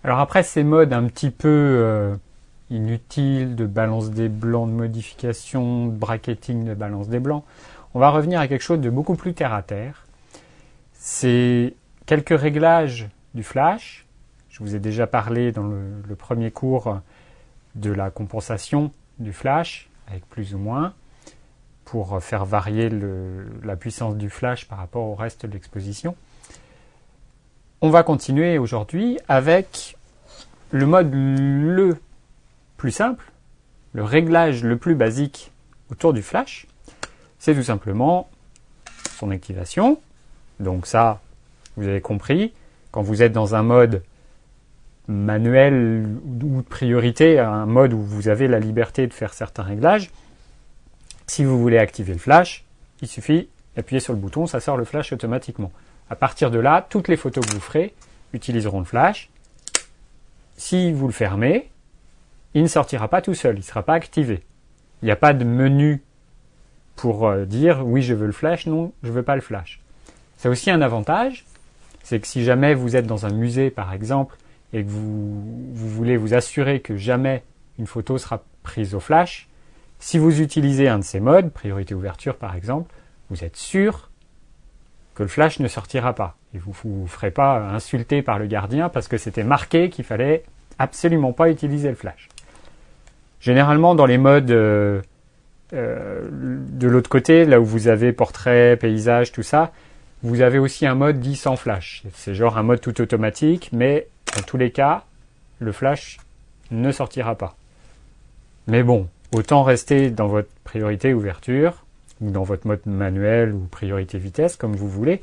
Alors après ces modes un petit peu inutiles de balance des blancs, de modification, de bracketing de balance des blancs, on va revenir à quelque chose de beaucoup plus terre à terre. C'est quelques réglages du flash. Je vous ai déjà parlé dans le premier cours de la compensation du flash, avec plus ou moins, pour faire varier la puissance du flash par rapport au reste de l'exposition. On va continuer aujourd'hui avec le mode le plus simple, le réglage le plus basique autour du flash. C'est tout simplement son activation. Donc ça, vous avez compris, quand vous êtes dans un mode manuel ou de priorité, un mode où vous avez la liberté de faire certains réglages, si vous voulez activer le flash, il suffit d'appuyer sur le bouton, ça sort le flash automatiquement. À partir de là, toutes les photos que vous ferez utiliseront le flash. Si vous le fermez, il ne sortira pas tout seul, il ne sera pas activé. Il n'y a pas de menu pour dire oui je veux le flash, non je ne veux pas le flash. C'est aussi un avantage, c'est que si jamais vous êtes dans un musée par exemple et que vous voulez vous assurer que jamais une photo sera prise au flash, si vous utilisez un de ces modes, priorité ouverture par exemple, vous êtes sûr que le flash ne sortira pas. Et vous ne vous ferez pas insulter par le gardien parce que c'était marqué qu'il fallait absolument pas utiliser le flash. Généralement dans les modes de l'autre côté, là où vous avez portrait, paysage, tout ça, vous avez aussi un mode dit sans flash. C'est genre un mode tout automatique, mais dans tous les cas, le flash ne sortira pas. Mais bon, autant rester dans votre priorité ouverture, ou dans votre mode manuel, ou priorité vitesse, comme vous voulez,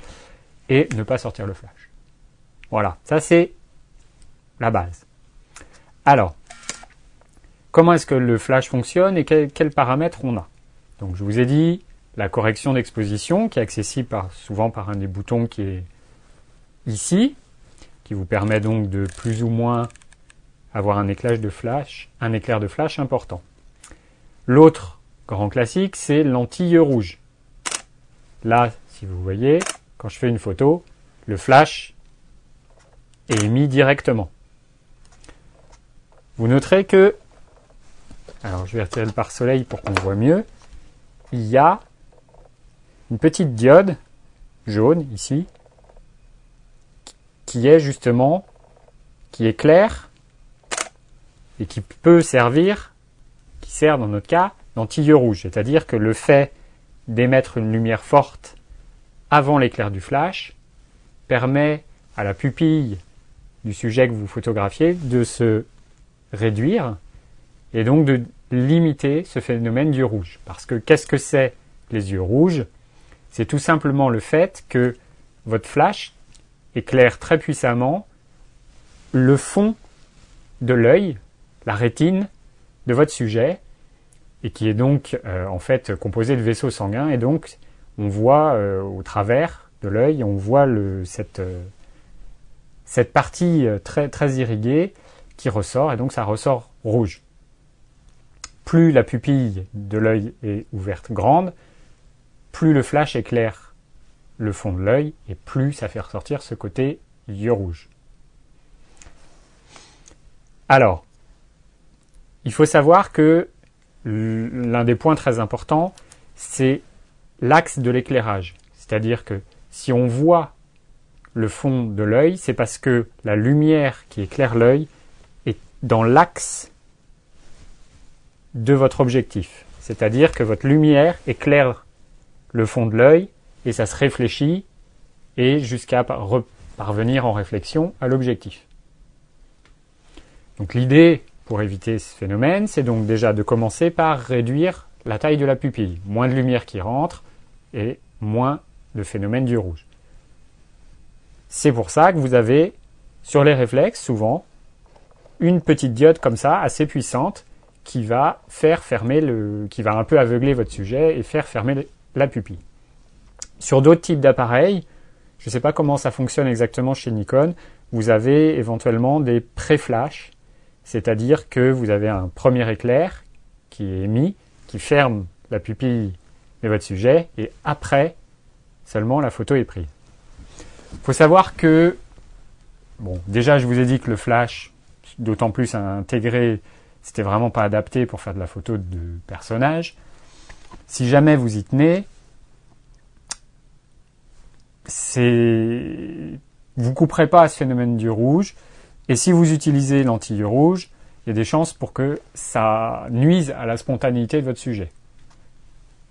et ne pas sortir le flash. Voilà, ça c'est la base. Alors, comment est-ce que le flash fonctionne et quels paramètres on a? Donc je vous ai dit la correction d'exposition qui est accessible souvent par un des boutons qui est ici, qui vous permet donc de plus ou moins avoir un éclair de flash important. L'autre grand classique, c'est l'antille rouge. Là, si vous voyez, quand je fais une photo, le flash est émis directement. Vous noterez que, alors je vais retirer le pare-soleil pour qu'on voit mieux, il y a une petite diode jaune ici qui est justement, qui est claire et qui peut servir, qui sert dans notre cas, d'antille rouge. C'est-à-dire que le fait d'émettre une lumière forte avant l'éclair du flash permet à la pupille du sujet que vous photographiez de se réduire et donc de limiter ce phénomène d'yeux rouges. Parce que qu'est-ce que c'est les yeux rouges? C'est tout simplement le fait que votre flash éclaire très puissamment le fond de l'œil, la rétine de votre sujet, et qui est donc en fait composé de vaisseaux sanguins, et donc on voit au travers de l'œil, on voit cette partie très, très irriguée qui ressort, et donc ça ressort rouge. Plus la pupille de l'œil est ouverte grande, plus le flash éclaire le fond de l'œil, et plus ça fait ressortir ce côté yeux rouge. Alors, il faut savoir que l'un des points très importants, c'est l'axe de l'éclairage. C'est-à-dire que si on voit le fond de l'œil, c'est parce que la lumière qui éclaire l'œil est dans l'axe de votre objectif. C'est-à-dire que votre lumière éclaire le fond de l'œil et ça se réfléchit et jusqu'à parvenir en réflexion à l'objectif. Donc l'idée pour éviter ce phénomène, c'est donc déjà de commencer par réduire la taille de la pupille. Moins de lumière qui rentre et moins de phénomène d'yeux rouge. C'est pour ça que vous avez, sur les réflexes, souvent, une petite diode comme ça, assez puissante, qui va faire fermer qui va un peu aveugler votre sujet et faire fermer la pupille. Sur d'autres types d'appareils, je ne sais pas comment ça fonctionne exactement chez Nikon, vous avez éventuellement des pré-flash, c'est-à-dire que vous avez un premier éclair qui est émis, qui ferme la pupille de votre sujet, et après, seulement la photo est prise. Il faut savoir que Bon, déjà, je vous ai dit que le flash, d'autant plus intégré, c'était vraiment pas adapté pour faire de la photo de personnages. Si jamais vous y tenez, vous couperez pas à ce phénomène du rouge. Et si vous utilisez l'anti rouge, il y a des chances pour que ça nuise à la spontanéité de votre sujet.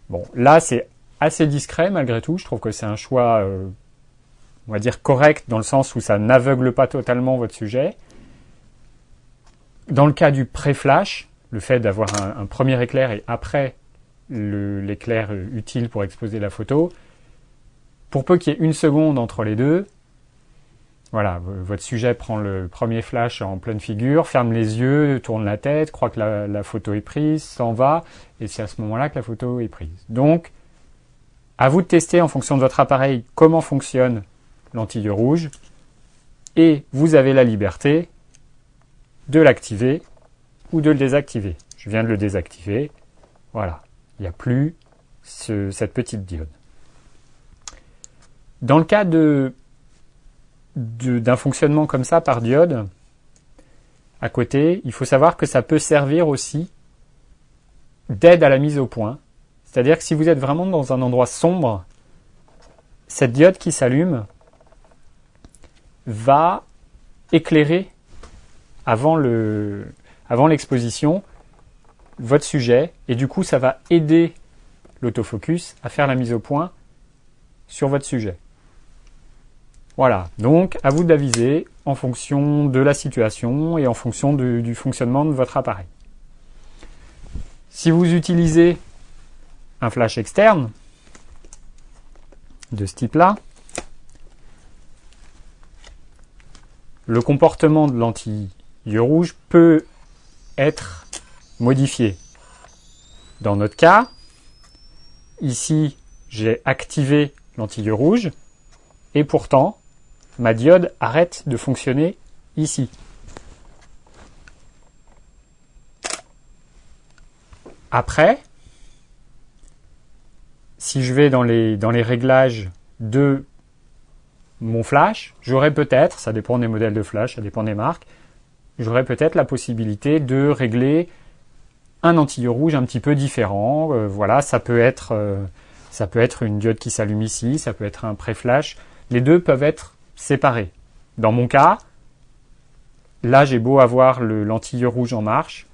Bon, là, c'est assez discret malgré tout. Je trouve que c'est un choix, on va dire, correct, dans le sens où ça n'aveugle pas totalement votre sujet. Dans le cas du pré-flash, le fait d'avoir un premier éclair et après l'éclair utile pour exposer la photo, pour peu qu'il y ait une seconde entre les deux, voilà, votre sujet prend le premier flash en pleine figure, ferme les yeux, tourne la tête, croit que la photo est prise, s'en va, et c'est à ce moment-là que la photo est prise. Donc, à vous de tester en fonction de votre appareil comment fonctionne l'anti rouge, et vous avez la liberté de l'activer ou de le désactiver. Je viens de le désactiver, voilà, il n'y a plus cette petite diode. Dans le cas d'un fonctionnement comme ça par diode, à côté, il faut savoir que ça peut servir aussi d'aide à la mise au point. C'est-à-dire que si vous êtes vraiment dans un endroit sombre, cette diode qui s'allume va éclairer avant l'exposition votre sujet, et du coup ça va aider l'autofocus à faire la mise au point sur votre sujet. Voilà, donc à vous d'aviser en fonction de la situation et en fonction du fonctionnement de votre appareil. Si vous utilisez un flash externe de ce type-là, le comportement de l'anti rouge peut être modifié. Dans notre cas, ici, j'ai activé l'anti rouge et pourtant, ma diode arrête de fonctionner ici. Après, si je vais dans les réglages de mon flash, j'aurai peut-être, ça dépend des modèles de flash, ça dépend des marques, j'aurai peut-être la possibilité de régler un anti rouge un petit peu différent. Voilà, ça peut être une diode qui s'allume ici, ça peut être un pré-flash. Les deux peuvent être séparés. Dans mon cas, là j'ai beau avoir l'anti rouge en marche,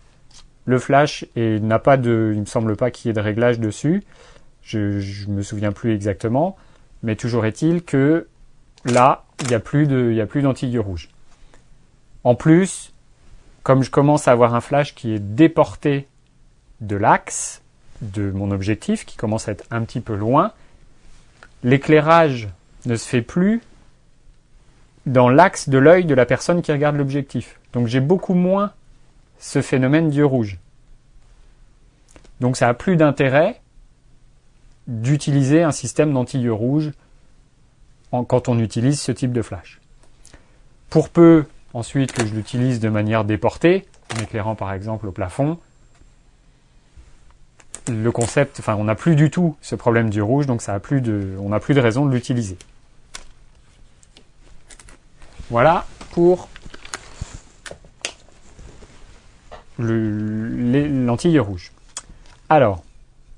le flash n'a pas il me semble pas qu'il y ait de réglage dessus. Je me souviens plus exactement, mais toujours est-il que là il y a plus d'anti rouge. En plus, comme je commence à avoir un flash qui est déporté de l'axe de mon objectif, qui commence à être un petit peu loin, l'éclairage ne se fait plus dans l'axe de l'œil de la personne qui regarde l'objectif. Donc j'ai beaucoup moins ce phénomène d'yeux rouge. Donc ça n'a plus d'intérêt d'utiliser un système d'anti-yeux rouge quand on utilise ce type de flash. Pour peu ensuite que je l'utilise de manière déportée, en éclairant par exemple au plafond, le concept, on n'a plus du tout ce problème d'yeux rouge, donc on n'a plus de raison de l'utiliser. Voilà pour l'anti-yeux rouge. Alors,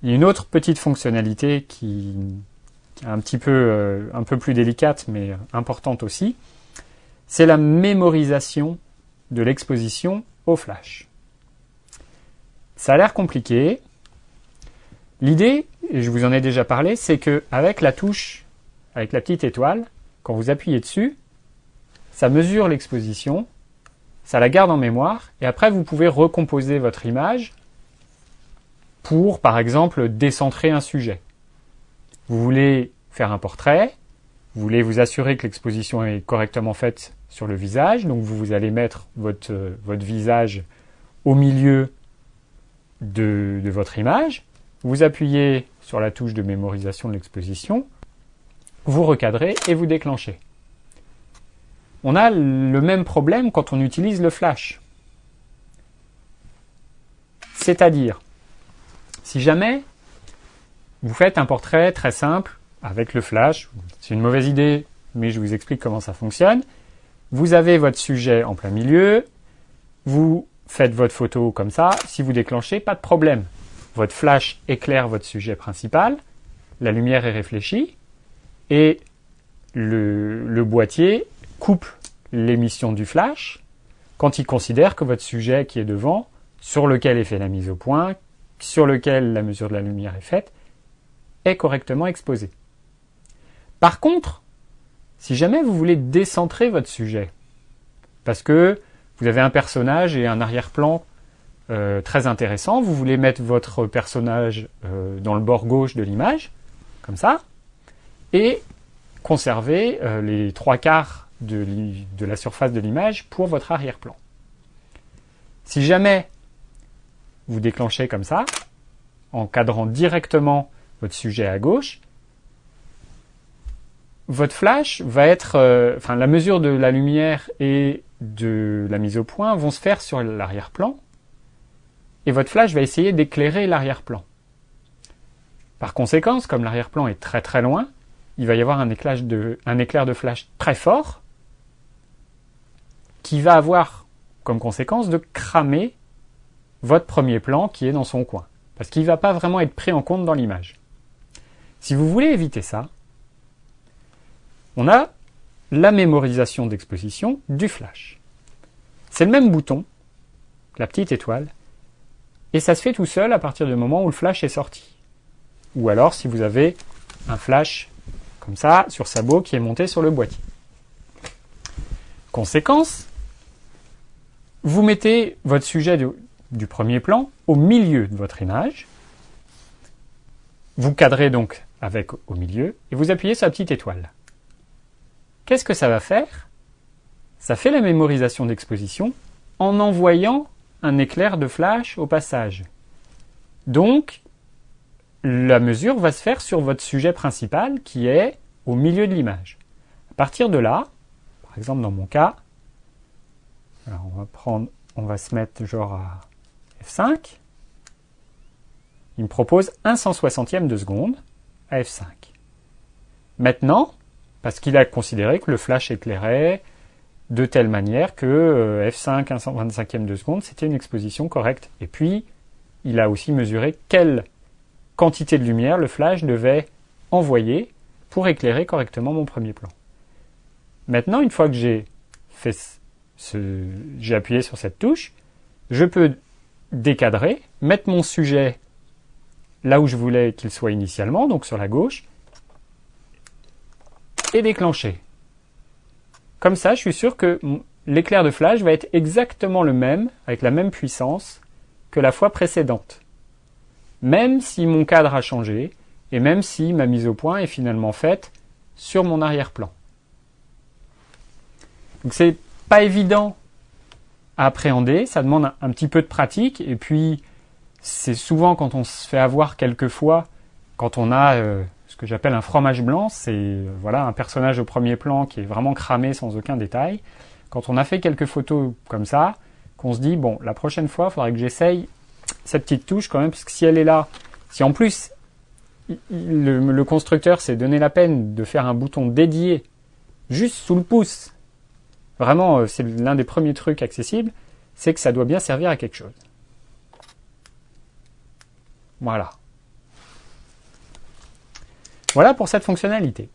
il y a une autre petite fonctionnalité qui est un peu plus délicate, mais importante aussi, c'est la mémorisation de l'exposition au flash. Ça a l'air compliqué. L'idée, et je vous en ai déjà parlé, c'est que avec la touche, avec la petite étoile, quand vous appuyez dessus, ça mesure l'exposition, ça la garde en mémoire, et après vous pouvez recomposer votre image pour, par exemple, décentrer un sujet. Vous voulez faire un portrait, vous voulez vous assurer que l'exposition est correctement faite sur le visage, donc vous allez mettre votre visage au milieu de votre image, vous appuyez sur la touche de mémorisation de l'exposition, vous recadrez et vous déclenchez. On a le même problème quand on utilise le flash. C'est-à-dire, si jamais vous faites un portrait très simple avec le flash, c'est une mauvaise idée, mais je vous explique comment ça fonctionne. Vous avez votre sujet en plein milieu, vous faites votre photo comme ça, si vous déclenchez, pas de problème. Votre flash éclaire votre sujet principal, la lumière est réfléchie, et le boîtier coupe l'émission du flash quand il considère que votre sujet qui est devant, sur lequel est fait la mise au point, sur lequel la mesure de la lumière est faite, est correctement exposé. Par contre, si jamais vous voulez décentrer votre sujet, parce que vous avez un personnage et un arrière-plan très intéressant, vous voulez mettre votre personnage dans le bord gauche de l'image, comme ça, et conserver les 3/4 de la surface de l'image pour votre arrière-plan. Si jamais vous déclenchez comme ça, en cadrant directement votre sujet à gauche, votre flash va être, la mesure de la lumière et de la mise au point vont se faire sur l'arrière-plan, et votre flash va essayer d'éclairer l'arrière-plan. Par conséquent, comme l'arrière-plan est très très loin, il va y avoir un éclair de flash très fort qui va avoir comme conséquence de cramer votre premier plan qui est dans son coin, parce qu'il ne va pas vraiment être pris en compte dans l'image. Si vous voulez éviter ça, on a la mémorisation d'exposition du flash. C'est le même bouton, la petite étoile, et ça se fait tout seul à partir du moment où le flash est sorti. Ou alors si vous avez un flash comme ça, sur sabot, qui est monté sur le boîtier. Conséquence, vous mettez votre sujet du premier plan au milieu de votre image, vous cadrez donc avec au milieu, et vous appuyez sur la petite étoile. Qu'est-ce que ça va faire? Ça fait la mémorisation d'exposition en envoyant un éclair de flash au passage. Donc, la mesure va se faire sur votre sujet principal qui est au milieu de l'image. À partir de là, par exemple dans mon cas, alors on va se mettre genre à F5. Il me propose 1/160e de seconde à F5. Maintenant, parce qu'il a considéré que le flash éclairait de telle manière que F5, 1/125e de seconde, c'était une exposition correcte. Et puis, il a aussi mesuré quelle quantité de lumière le flash devait envoyer pour éclairer correctement mon premier plan. Maintenant, une fois que j'ai appuyé sur cette touche, je peux décadrer, mettre mon sujet là où je voulais qu'il soit initialement, donc sur la gauche, et déclencher. Comme ça, je suis sûr que l'éclair de flash va être exactement le même, avec la même puissance que la fois précédente. Même si mon cadre a changé, et même si ma mise au point est finalement faite sur mon arrière-plan. Donc c'est pas évident à appréhender, ça demande un petit peu de pratique, et puis c'est souvent quand on se fait avoir quelquefois, quand on a ce que j'appelle un fromage blanc, c'est un personnage au premier plan qui est vraiment cramé sans aucun détail. Quand on a fait quelques photos comme ça, qu'on se dit, bon, la prochaine fois, il faudrait que j'essaye cette petite touche quand même, parce que si elle est là, si en plus le constructeur s'est donné la peine de faire un bouton dédié juste sous le pouce, vraiment c'est l'un des premiers trucs accessibles, c'est que ça doit bien servir à quelque chose. Voilà. Voilà pour cette fonctionnalité.